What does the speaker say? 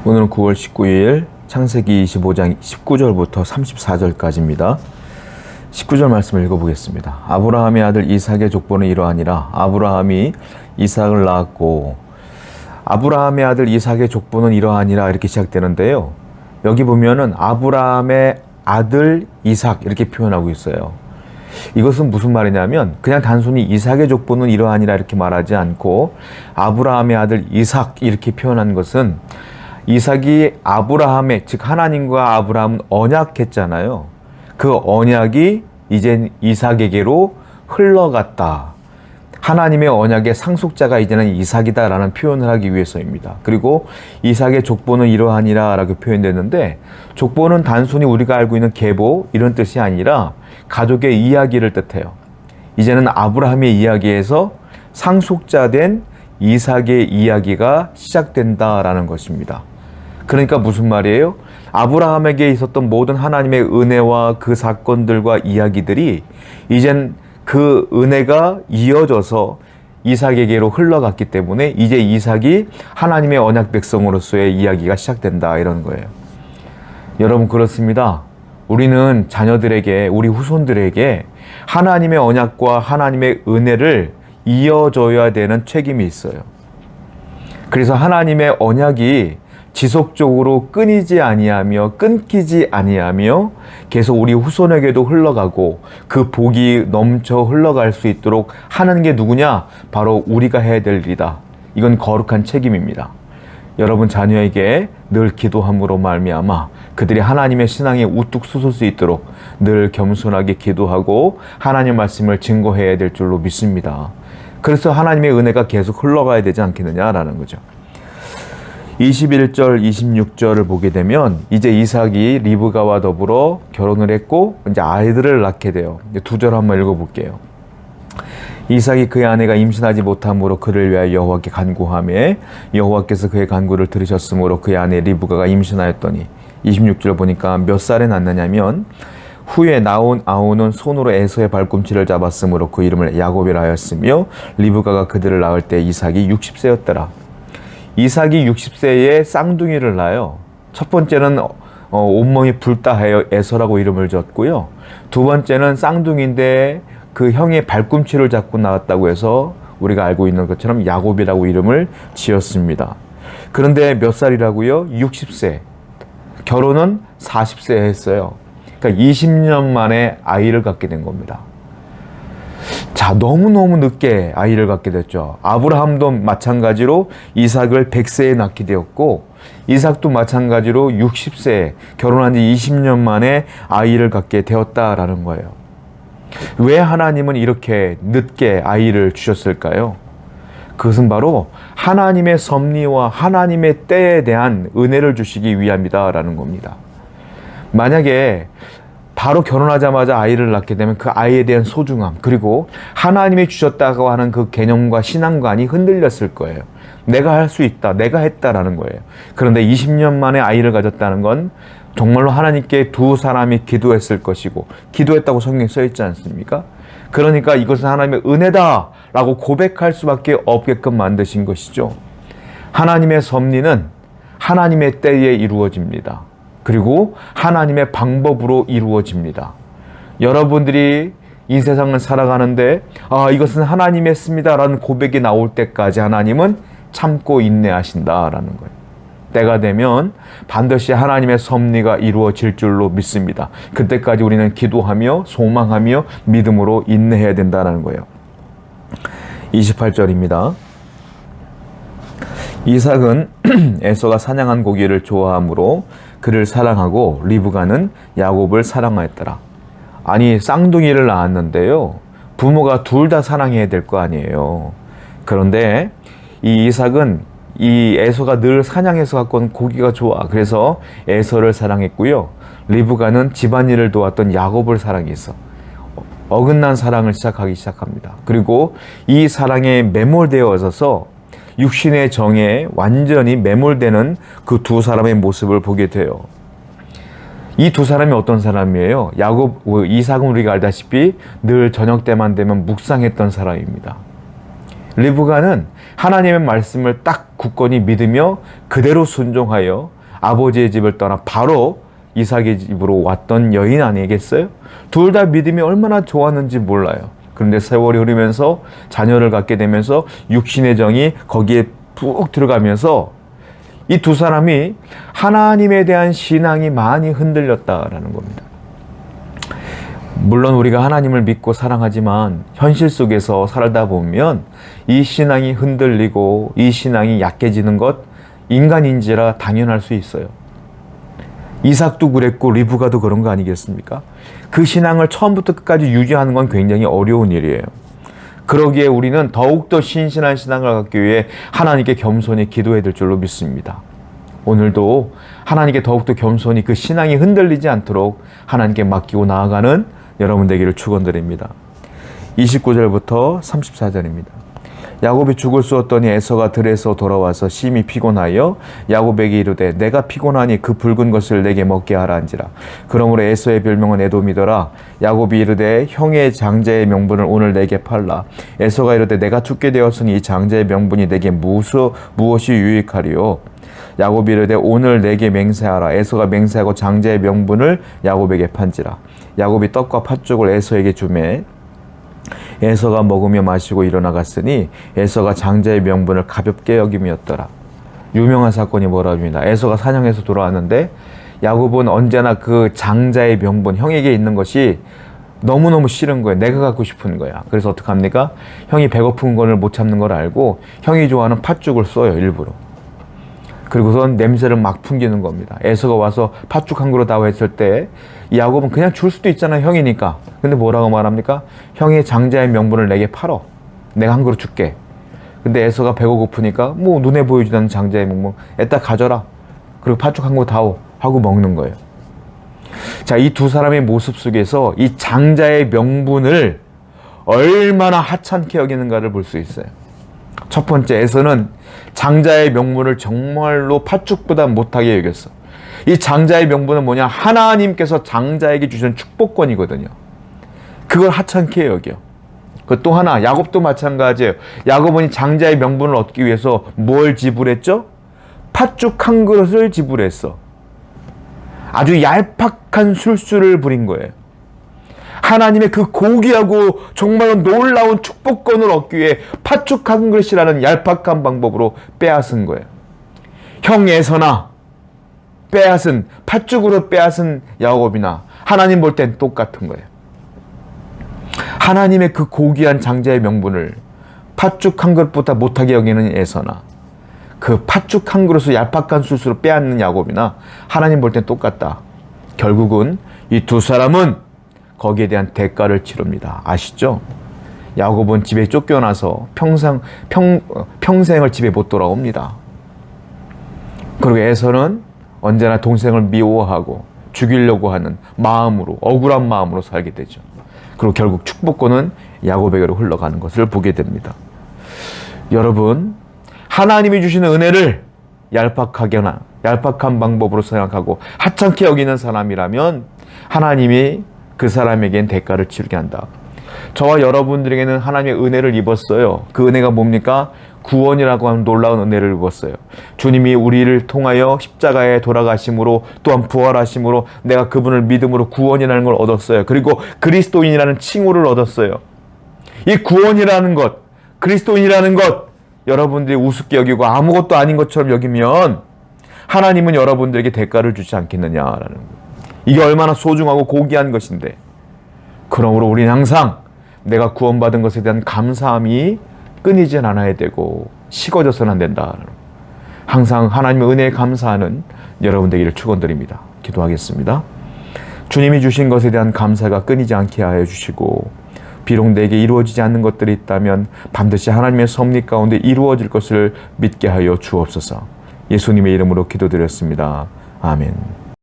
오늘은 9월 19일 창세기 25장 19절부터 34절까지입니다. 19절 말씀을 읽어보겠습니다. 아브라함의 아들 이삭의 족보는 이러하니라. 아브라함이 이삭을 낳았고, 아브라함의 아들 이삭의 족보는 이러하니라 이렇게 시작되는데요. 여기 보면은 아브라함의 아들 이삭 이렇게 표현하고 있어요. 이것은 무슨 말이냐면 그냥 단순히 이삭의 족보는 이러하니라 이렇게 말하지 않고 아브라함의 아들 이삭 이렇게 표현한 것은 이삭이 아브라함의, 즉 하나님과 아브라함은 언약했잖아요. 그 언약이 이젠 이삭에게로 흘러갔다. 하나님의 언약의 상속자가 이제는 이삭이다라는 표현을 하기 위해서입니다. 그리고 이삭의 족보는 이러하니라 라고 표현됐는데, 족보는 단순히 우리가 알고 있는 계보 이런 뜻이 아니라 가족의 이야기를 뜻해요. 이제는 아브라함의 이야기에서 상속자된 이삭의 이야기가 시작된다라는 것입니다. 그러니까 무슨 말이에요? 아브라함에게 있었던 모든 하나님의 은혜와 그 사건들과 이야기들이 이젠 그 은혜가 이어져서 이삭에게로 흘러갔기 때문에 이제 이삭이 하나님의 언약 백성으로서의 이야기가 시작된다 이런 거예요. 여러분, 그렇습니다. 우리는 자녀들에게, 우리 후손들에게 하나님의 언약과 하나님의 은혜를 이어줘야 되는 책임이 있어요. 그래서 하나님의 언약이 지속적으로 끊이지 아니하며 끊기지 아니하며 계속 우리 후손에게도 흘러가고 그 복이 넘쳐 흘러갈 수 있도록 하는 게 누구냐? 바로 우리가 해야 될 일이다. 이건 거룩한 책임입니다. 여러분 자녀에게 늘 기도함으로 말미암아 그들이 하나님의 신앙에 우뚝 솟을 수 있도록 늘 겸손하게 기도하고 하나님 말씀을 증거해야 될 줄로 믿습니다. 그래서 하나님의 은혜가 계속 흘러가야 되지 않겠느냐라는 거죠. 21절, 26절을 보게 되면 이제 이삭이 리브가와 더불어 결혼을 했고 이제 아이들을 낳게 돼요. 이제 2절 한번 읽어볼게요. 이삭이 그의 아내가 임신하지 못함으로 그를 위하여 여호와께 간구하매 여호와께서 그의 간구를 들으셨으므로 그의 아내 리브가가 임신하였더니 26절 보니까 몇 살에 낳느냐면 후에 나온 아우는 손으로 에서의 발꿈치를 잡았으므로 그 이름을 야곱이라 하였으며 리브가가 그들을 낳을 때 이삭이 60세였더라. 이삭이 60세에 쌍둥이를 낳아요. 첫 번째는 온몸이 불다하여 에서라고 이름을 졌고요. 두 번째는 쌍둥이인데 그 형의 발꿈치를 잡고 낳았다고 해서 우리가 알고 있는 것처럼 야곱이라고 이름을 지었습니다. 그런데 몇 살이라고요? 60세. 결혼은 40세에 했어요. 그러니까 20년 만에 아이를 갖게 된 겁니다. 자, 너무너무 늦게 아이를 갖게 됐죠. 아브라함도 마찬가지로 이삭을 100세에 낳게 되었고 이삭도 마찬가지로 60세에 결혼한 지 20년 만에 아이를 갖게 되었다라는 거예요. 왜 하나님은 이렇게 늦게 아이를 주셨을까요? 그것은 바로 하나님의 섭리와 하나님의 때에 대한 은혜를 주시기 위함이다라는 겁니다. 만약에 바로 결혼하자마자 아이를 낳게 되면 그 아이에 대한 소중함, 그리고 하나님이 주셨다고 하는 그 개념과 신앙관이 흔들렸을 거예요. 내가 할 수 있다, 내가 했다라는 거예요. 그런데 20년 만에 아이를 가졌다는 건 정말로 하나님께 두 사람이 기도했을 것이고, 기도했다고 성경에 써 있지 않습니까? 그러니까 이것은 하나님의 은혜다라고 고백할 수밖에 없게끔 만드신 것이죠. 하나님의 섭리는 하나님의 때에 이루어집니다. 그리고 하나님의 방법으로 이루어집니다. 여러분들이 이 세상을 살아가는데 이것은 하나님이 했습니다 라는 고백이 나올 때까지 하나님은 참고 인내하신다라는 거예요. 때가 되면 반드시 하나님의 섭리가 이루어질 줄로 믿습니다. 그때까지 우리는 기도하며 소망하며 믿음으로 인내해야 된다는 거예요. 28절입니다. 이삭은 에서가 사냥한 고기를 좋아하므로 그를 사랑하고 리브가는 야곱을 사랑하였더라. 아니, 쌍둥이를 낳았는데요. 부모가 둘 다 사랑해야 될 거 아니에요. 그런데 이 이삭은 이 에서가 늘 사냥해서 갖고 온 고기가 좋아. 그래서 에서를 사랑했고요. 리브가는 집안일을 도왔던 야곱을 사랑했어. 어긋난 사랑을 시작합니다. 그리고 이 사랑에 매몰되어 있어서 육신의 정에 완전히 매몰되는 그 두 사람의 모습을 보게 돼요. 이 두 사람이 어떤 사람이에요? 이삭은 우리가 알다시피 늘 저녁 때만 되면 묵상했던 사람입니다. 리브가는 하나님의 말씀을 딱 굳건히 믿으며 그대로 순종하여 아버지의 집을 떠나 바로 이삭의 집으로 왔던 여인 아니겠어요? 둘 다 믿음이 얼마나 좋았는지 몰라요. 그런데 세월이 흐르면서 자녀를 갖게 되면서 육신의 정이 거기에 푹 들어가면서 이 두 사람이 하나님에 대한 신앙이 많이 흔들렸다라는 겁니다. 물론 우리가 하나님을 믿고 사랑하지만 현실 속에서 살다 보면 이 신앙이 흔들리고 이 신앙이 약해지는 것 인간인지라 당연할 수 있어요. 이삭도 그랬고 리브가도 그런 거 아니겠습니까? 그 신앙을 처음부터 끝까지 유지하는 건 굉장히 어려운 일이에요. 그러기에 우리는 더욱더 신실한 신앙을 갖기 위해 하나님께 겸손히 기도해야 될 줄로 믿습니다. 오늘도 하나님께 더욱더 겸손히 그 신앙이 흔들리지 않도록 하나님께 맡기고 나아가는 여러분 되기를 축원드립니다. 29절부터 34절입니다. 야곱이 죽을 쑤었더니 에서가 들에서 돌아와서 심히 피곤하여 야곱에게 이르되 내가 피곤하니 그 붉은 것을 내게 먹게 하라 한지라. 그러므로 에서의 별명은 에돔이더라. 야곱이 이르되 형의 장자의 명분을 오늘 내게 팔라. 에서가 이르되 내가 죽게 되었으니 이 장자의 명분이 내게 무엇이 유익하리요. 야곱이 이르되 오늘 내게 맹세하라. 에서가 맹세하고 장자의 명분을 야곱에게 판지라. 야곱이 떡과 팥죽을 에서에게 주매 에서가 먹으며 마시고 일어나갔으니 에서가 장자의 명분을 가볍게 여김이었더라. 유명한 사건이 뭐랍니다. 에서가 사냥해서 돌아왔는데 야곱은 언제나 그 장자의 명분, 형에게 있는 것이 너무너무 싫은 거예요. 내가 갖고 싶은 거야. 그래서 어떡합니까? 형이 배고픈 거를 못 참는 걸 알고 형이 좋아하는 팥죽을 쏘요, 일부러. 그리고선 냄새를 막 풍기는 겁니다. 에서가 와서 팥죽 한 그릇 다오 했을 때 야곱은 그냥 줄 수도 있잖아요, 형이니까. 근데 뭐라고 말합니까? 형이 장자의 명분을 내게 팔어. 내가 한 그릇 줄게. 근데 에서가 배가 고프니까 뭐 눈에 보이지도 않는 장자의 명분 애따 가져라. 그리고 팥죽 한 그릇 다오 하고 먹는 거예요. 자, 이 두 사람의 모습 속에서 이 장자의 명분을 얼마나 하찮게 여기는가를 볼 수 있어요. 첫 번째, 에서는 장자의 명분을 정말로 팥죽보다 못하게 여겼어. 이 장자의 명분은 뭐냐? 하나님께서 장자에게 주신 축복권이거든요. 그걸 하찮게 여겨. 그 또 하나, 야곱도 마찬가지예요. 야곱은 이 장자의 명분을 얻기 위해서 뭘 지불했죠? 팥죽 한 그릇을 지불했어. 아주 얄팍한 술수를 부린 거예요. 하나님의 그 고귀하고 정말로 놀라운 축복권을 얻기 위해 팥죽 한 그릇이라는 얄팍한 방법으로 빼앗은 거예요. 형 에서나 빼앗은 팥죽으로 빼앗은 야곱이나 하나님 볼 땐 똑같은 거예요. 하나님의 그 고귀한 장자의 명분을 팥죽 한 그릇보다 못하게 여기는 에서나 그 팥죽 한 그릇을 얄팍한 술수로 빼앗는 야곱이나 하나님 볼 땐 똑같다. 결국은 이 두 사람은 거기에 대한 대가를 치릅니다. 아시죠? 야곱은 집에 쫓겨나서 평생을 집에 못 돌아옵니다. 그리고 에서는 언제나 동생을 미워하고 죽이려고 하는 마음으로, 억울한 마음으로 살게 되죠. 그리고 결국 축복권은 야곱에게로 흘러가는 것을 보게 됩니다. 여러분, 하나님이 주시는 은혜를 얄팍한 방법으로 생각하고 하찮게 여기는 사람이라면 하나님이 그 사람에겐 대가를 치르게 한다. 저와 여러분들에게는 하나님의 은혜를 입었어요. 그 은혜가 뭡니까? 구원이라고 하는 놀라운 은혜를 입었어요. 주님이 우리를 통하여 십자가에 돌아가심으로 또한 부활하심으로 내가 그분을 믿음으로 구원이라는 걸 얻었어요. 그리고 그리스도인이라는 칭호를 얻었어요. 이 구원이라는 것, 그리스도인이라는 것, 여러분들이 우습게 여기고 아무것도 아닌 것처럼 여기면 하나님은 여러분들에게 대가를 주지 않겠느냐라는 거예요. 이게 얼마나 소중하고 고귀한 것인데, 그러므로 우리는 항상 내가 구원받은 것에 대한 감사함이 끊이지 않아야 되고 식어져서는 안 된다. 항상 하나님의 은혜에 감사하는 여러분 되기를 축원드립니다. 기도하겠습니다. 주님이 주신 것에 대한 감사가 끊이지 않게 하여 주시고, 비록 내게 이루어지지 않는 것들이 있다면 반드시 하나님의 섭리 가운데 이루어질 것을 믿게 하여 주옵소서. 예수님의 이름으로 기도드렸습니다. 아멘.